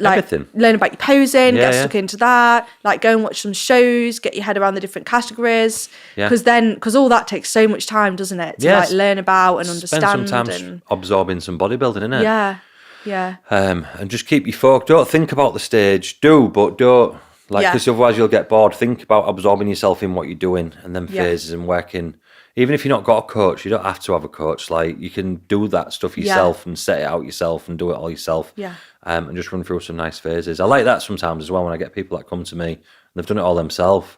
Everything. Learn about your posing, get stuck into that, go and watch some shows, get your head around the different categories. Because all that takes so much time, doesn't it? To learn about and understand. Spend some time absorbing some bodybuilding, innit? Yeah. Yeah. And just keep your focus. Don't think about the stage. But don't. Because otherwise you'll get bored. Think about absorbing yourself in what you're doing and then phases and working. Even if you're not got a coach, you don't have to have a coach. You can do that stuff yourself and set it out yourself and do it all yourself. Yeah. And just run through some nice phases. I like that sometimes as well when I get people that come to me and they've done it all themselves.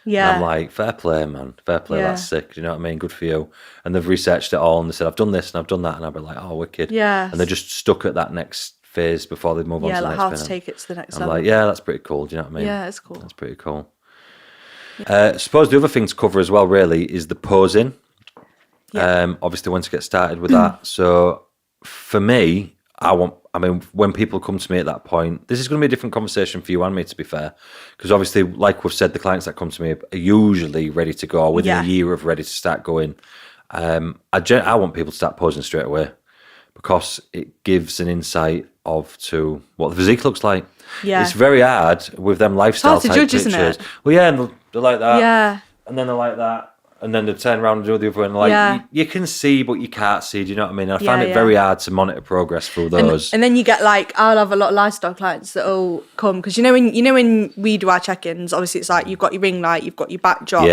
Yeah. And I'm like, fair play, man. Fair play, that's sick. Do you know what I mean? Good for you. And they've researched it all and they said, I've done this and I've done that. And I'll be like, oh, wicked. Yeah. And they're just stuck at that next phase before they move on to the next phase. Yeah, how to take it to the next level. I'm like, yeah, that's pretty cool. Do you know what I mean? Yeah, it's cool. That's pretty cool. I suppose the other thing to cover as well, really, is the posing. Yeah. Obviously, when to get started with that. So for me, when people come to me at that point, this is going to be a different conversation for you and me, to be fair. Because obviously, like we've said, the clients that come to me are usually ready to go, within a year of ready to start going. I want people to start posing straight away because it gives an insight to what the physique looks like. Yeah. It's very hard with them lifestyle type judge, pictures. Isn't it? Well, yeah, and they're like that. Yeah. And then they're like that. and then they turn around and do the other one. Like you can see, but you can't see. Do you know what I mean? I find it very hard to monitor progress through those. And then you get like, I'll have a lot of lifestyle clients that will come because when we do our check-ins, obviously it's like you've got your ring light, you've got your backdrop,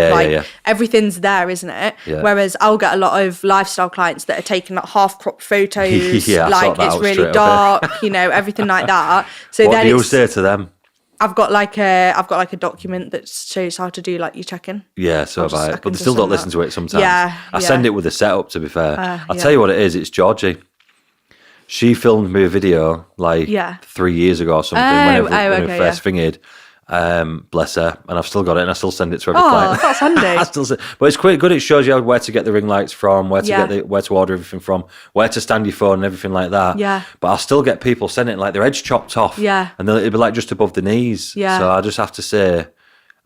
everything's there, isn't it? Yeah. Whereas I'll get a lot of lifestyle clients that are taking like half-crop photos, like it's really dark, everything like that. So what then do you say to them? I've got like a document that shows how to do like your check-in. Yeah, so have I. But they still don't listen to it sometimes. I send it with a setup, to be fair. I'll tell you what it is. It's Georgie. She filmed me a video like 3 years ago or something when we first fingered. Bless her, and I've still got it, and I still send it to every client. That's handy. But it's quite good. It shows you where to get the ring lights from, where to where to order everything from, where to stand your phone and everything like that. Yeah. But I'll still get people sending it like their edge chopped off. Yeah. And it'll be like just above the knees. Yeah. So I just have to say,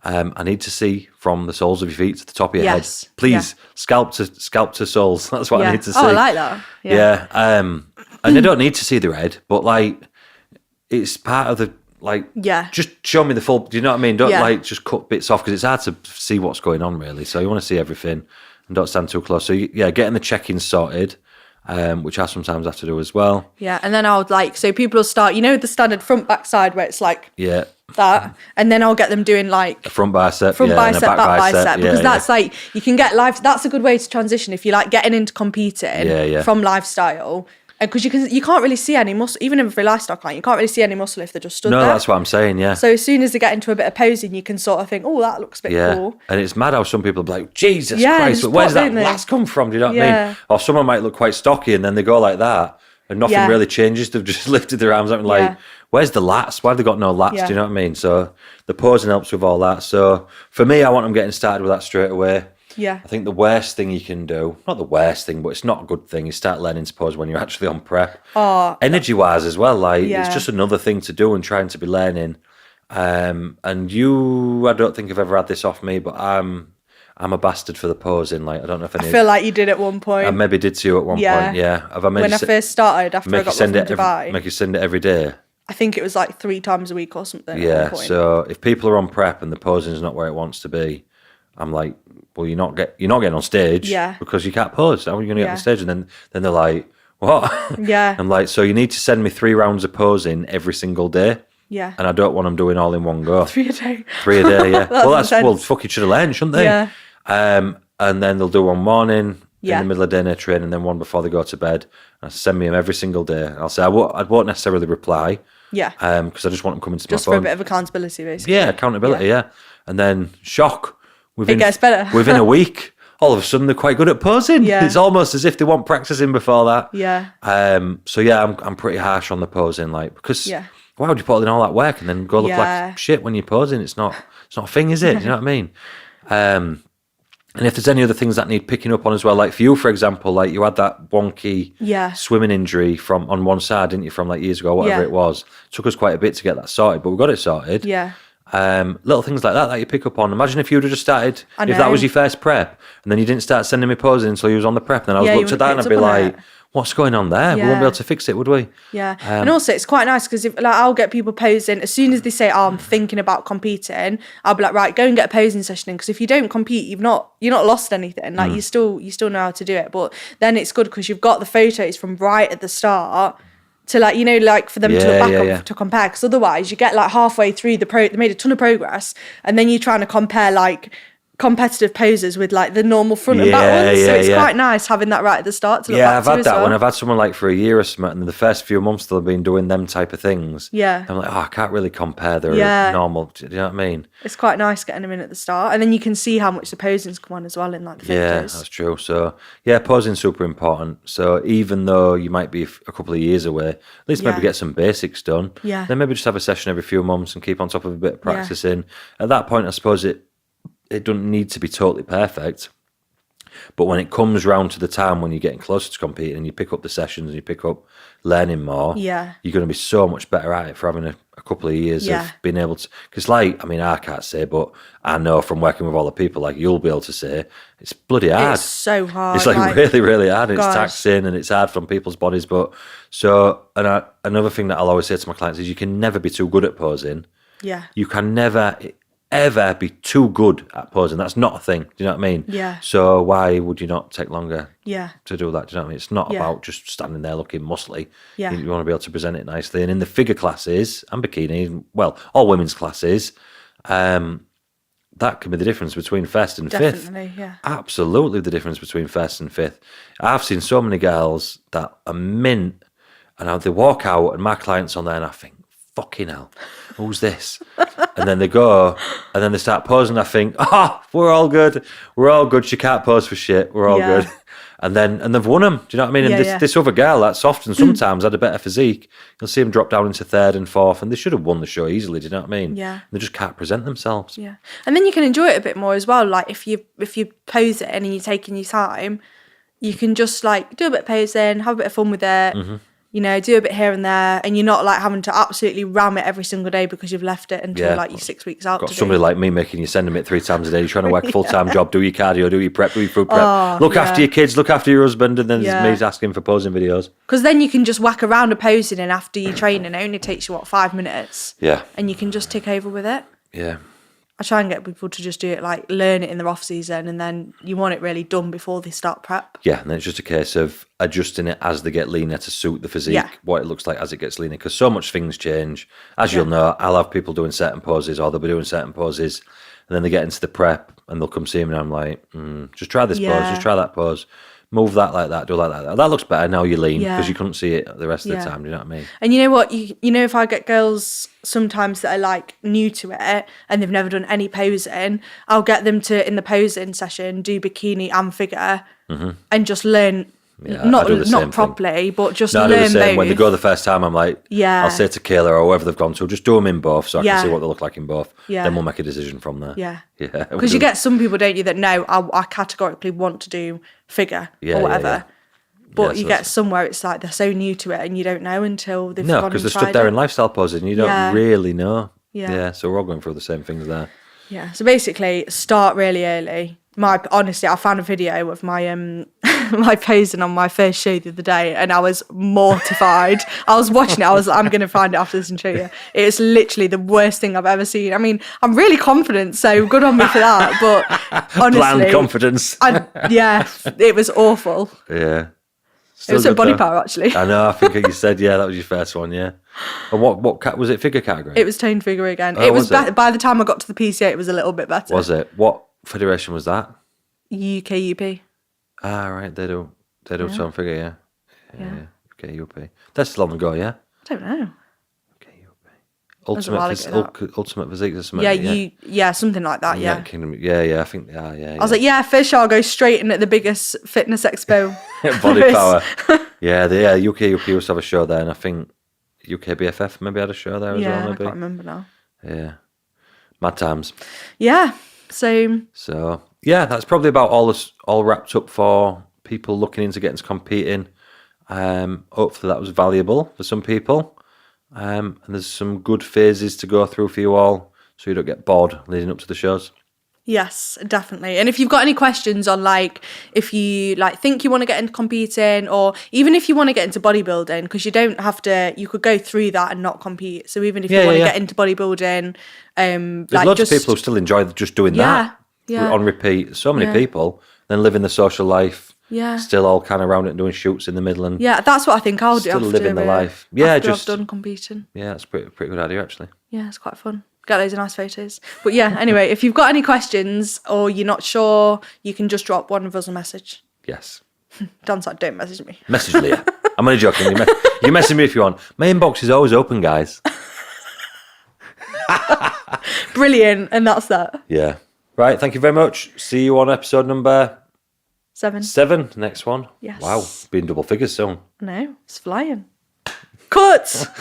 I need to see from the soles of your feet to the top of your head. Please, scalp to soles. That's what I need to see. Oh, I like that. Yeah. And I don't need to see the red, but like it's part of the. Like, just show me the full. Do you know what I mean? Don't like just cut bits off because it's hard to see what's going on really. So you want to see everything and don't stand too close. So getting the check-in sorted, which I sometimes have to do as well. Yeah, and then I'll so people will start. The standard front back side where it's like that, and then I'll get them doing like a front bicep, and a back bicep because that's like you can get That's a good way to transition if you like getting into competing from lifestyle. Because you can't really see any muscle, even if a lifestyle client, you can't really see any muscle if they're just stood there. No, that's what I'm saying, yeah. So as soon as they get into a bit of posing, you can sort of think, oh, that looks a bit cool. And it's mad how some people be like, Jesus Christ, where's that lats come from? Do you know what I mean? Or someone might look quite stocky and then they go like that and nothing really changes. They've just lifted their arms up and like, where's the lats? Why have they got no lats? Do you know what I mean? So the posing helps with all that. So for me, I want them getting started with that straight away. Yeah. I think the worst thing you can do, not the worst thing, but it's not a good thing, is start learning to pose when you're actually on prep. Energy-wise as well, it's just another thing to do and trying to be learning. And I don't think I've ever had this off me, but I'm a bastard for the posing. I don't know if I feel like you did at one point. I maybe did to you at one point, yeah. When I first started, after I got from Dubai. Make you send it every day? I think it was like 3 times a week or something. Yeah, so if people are on prep and the posing is not where it wants to be, I'm like, well, you're not getting on stage because you can't pose. How are you going to get on stage? And then they're like, what? Yeah. I'm like, so you need to send me 3 rounds of posing every single day. Yeah. And I don't want them doing all in one go. 3 a day. 3 a day, yeah. Fuck, you should have learned, shouldn't they? Yeah. And then they'll do one morning in the middle of dinner training and then one before they go to bed. And send me them every single day. I'll say I won't necessarily reply. Yeah. Because I just want them coming to my phone. Just for a bit of accountability, basically. Yeah, accountability, yeah. And then shock. It gets better. Within a week, all of a sudden they're quite good at posing. Yeah. It's almost as if they want practicing before that. Yeah. So I'm pretty harsh on the posing, because why would you put in all that work and then go look like shit when you're posing? It's not a thing, is it? Do you know what I mean? And if there's any other things that need picking up on as well, like for you, for example, you had that wonky swimming injury on one side, didn't you, from years ago, whatever it was. It took us quite a bit to get that sorted, but we got it sorted. Yeah. Little things like that you pick up on. Imagine if you would have just started, if that was your first prep, and then you didn't start sending me posing until you was on the prep, and then I was looked at that and I'd be like, what's going on there? We won't be able to fix it, would we? Yeah. And also it's quite nice because if I'll get people posing as soon as they say, I'm thinking about competing, I'll be like, right, go and get a posing session in, because if you don't compete, you're not lost anything. You still know how to do it. But then it's good because you've got the photos from right at the start to for them to look back on to compare, because otherwise you get halfway through they made a ton of progress and then you're trying to compare competitive poses with the normal front and back ones, so it's quite nice having that right at the start to look back I've had that when I've had someone for a year or something, and the first few months they've been doing them type of things. I'm like, I can't really compare their normal. Do you know what I mean? It's quite nice getting them in at the start, and then you can see how much the posing's come on as well in the photos. Yeah, that's true. So posing's super important. So even though you might be a couple of years away, at least maybe get some basics done. Then maybe just have a session every few months and keep on top of a bit of practicing. At that point, I suppose it doesn't need to be totally perfect, but when it comes round to the time when you're getting closer to competing and you pick up the sessions and you pick up learning more, you're going to be so much better at it for having a couple of years of being able to, because I can't say, but I know from working with all the people, you'll be able to say, it's bloody hard. It's so hard. It's really, really hard. It's taxing and it's hard from people's bodies. But another thing that I'll always say to my clients is you can never be too good at posing. Yeah. You can never ever be too good at posing. That's not a thing. Do you know what I mean? Yeah. So why would you not take longer Yeah. to do that? Do you know what I mean? It's not Yeah. about just standing there looking muscly. Yeah. You want to be able to present it nicely. And in the figure classes and bikini, well, all women's classes, that can be the difference between first and fifth. Definitely, yeah. Absolutely the difference between first and fifth. I've seen so many girls that are mint and they walk out and my client's on there and I think, fucking hell, who's this? And then they go and then they start posing. I think, we're all good. We're all good. She can't pose for shit. We're all good. And they've won them. Do you know what I mean? And this other girl that's often sometimes had a better physique. You'll see them drop down into third and fourth, and they should have won the show easily. Do you know what I mean? Yeah. They just can't present themselves. Yeah, and then you can enjoy it a bit more as well. Like if you pose it and you're taking your time, you can just like do a bit of posing, have a bit of fun with it. Mm-hmm. You know, do a bit here and there, and you're not like having to absolutely ram it every single day because you've left it until like you're 6 weeks out. Got somebody like me making you send them it 3 times a day. You're trying to work a full-time job, do your cardio, do your prep, do your food prep, look after your kids, look after your husband, and then there's me asking for posing videos. Because then you can just whack around a posing, and after you train, it only takes you 5 minutes. Yeah, and you can just tick over with it. Yeah. I try and get people to just do it, like learn it in their off season, and then you want it really done before they start prep. Yeah, and then it's just a case of adjusting it as they get leaner to suit the physique, what it looks like as it gets leaner, because so much things change. As you'll know, I'll have people doing certain poses, or they'll be doing certain poses, and then they get into the prep, and they'll come see me, and I'm like, just try this pose, just try that pose. Move that like that, do like that. That looks better now you're lean because you couldn't see it the rest of the time. Do you know what I mean? And you know what? You know, if I get girls sometimes that are like new to it and they've never done any posing, I'll get them to, in the posing session, do bikini and figure and just learn. Not properly, but just learn both. When they go the first time, I'm like, I'll say to Kayla or whoever they've gone to, just do them in both so I can see what they look like in both. Then we'll make a decision from there. Yeah. Yeah. Because you get some people, don't you, that no, I categorically want to do figure or whatever. But you get some where it's like they're so new to it and you don't know until they've gone and tried it. No, because they're stood there in lifestyle posing and you don't really know. Yeah. So we're all going through the same things there. Yeah. So basically, start really early. Honestly, I found a video of my my posing on my first show the other day, and I was mortified. I was watching it. I was like, I'm going to find it after this and show you. It's literally the worst thing I've ever seen. I mean, I'm really confident, so good on me for that. But honestly, bland confidence. It was awful. Yeah. Still it was a body power, actually. I know. I think you said, that was your first one, yeah. And what was it? Figure category? It was toned figure again. Oh, it was by the time I got to the PCA, it was a little bit better. Was it? What federation was that? UKUP. Ah, right. They do toned figure, yeah. UKUP. That's still on the go, yeah. I don't know. Ultimate physique or something. Something like that. Yeah. Kingdom. Yeah. I think. Yeah. I was like, first show I'll go straight in at the biggest fitness expo. Body power. UK used to have a show there, and I think UK BFF maybe had a show there as well. Maybe. I can't remember now. Yeah. Mad times. Yeah. So that's probably about all wrapped up for people looking into getting to competing. Hopefully that was valuable for some people. And there's some good phases to go through for you all, so you don't get bored leading up to the shows. Yes, definitely. And if you've got any questions on if you think you want to get into competing, or even if you want to get into bodybuilding, because you don't have to, you could go through that and not compete. So even if you want to get into bodybuilding, there's lots of people who still enjoy just doing that on repeat. So many people then living the social life. Yeah. Still all kind of around it and doing shoots in the middle. And that's what I think I'll do. Still living the life. Yeah, after I've done competing. Yeah, that's a pretty good idea, actually. Yeah, it's quite fun. Get loads of nice photos. But anyway, if you've got any questions or you're not sure, you can just drop one of us a message. Yes. Dan's like, don't message me. Message Leah. I'm only joking. You message me if you want. My inbox is always open, guys. Brilliant. And that's that. Yeah. Right. Thank you very much. See you on episode number 7. Next one. Yes. Wow. Being double figures soon. No, it's flying. Cut.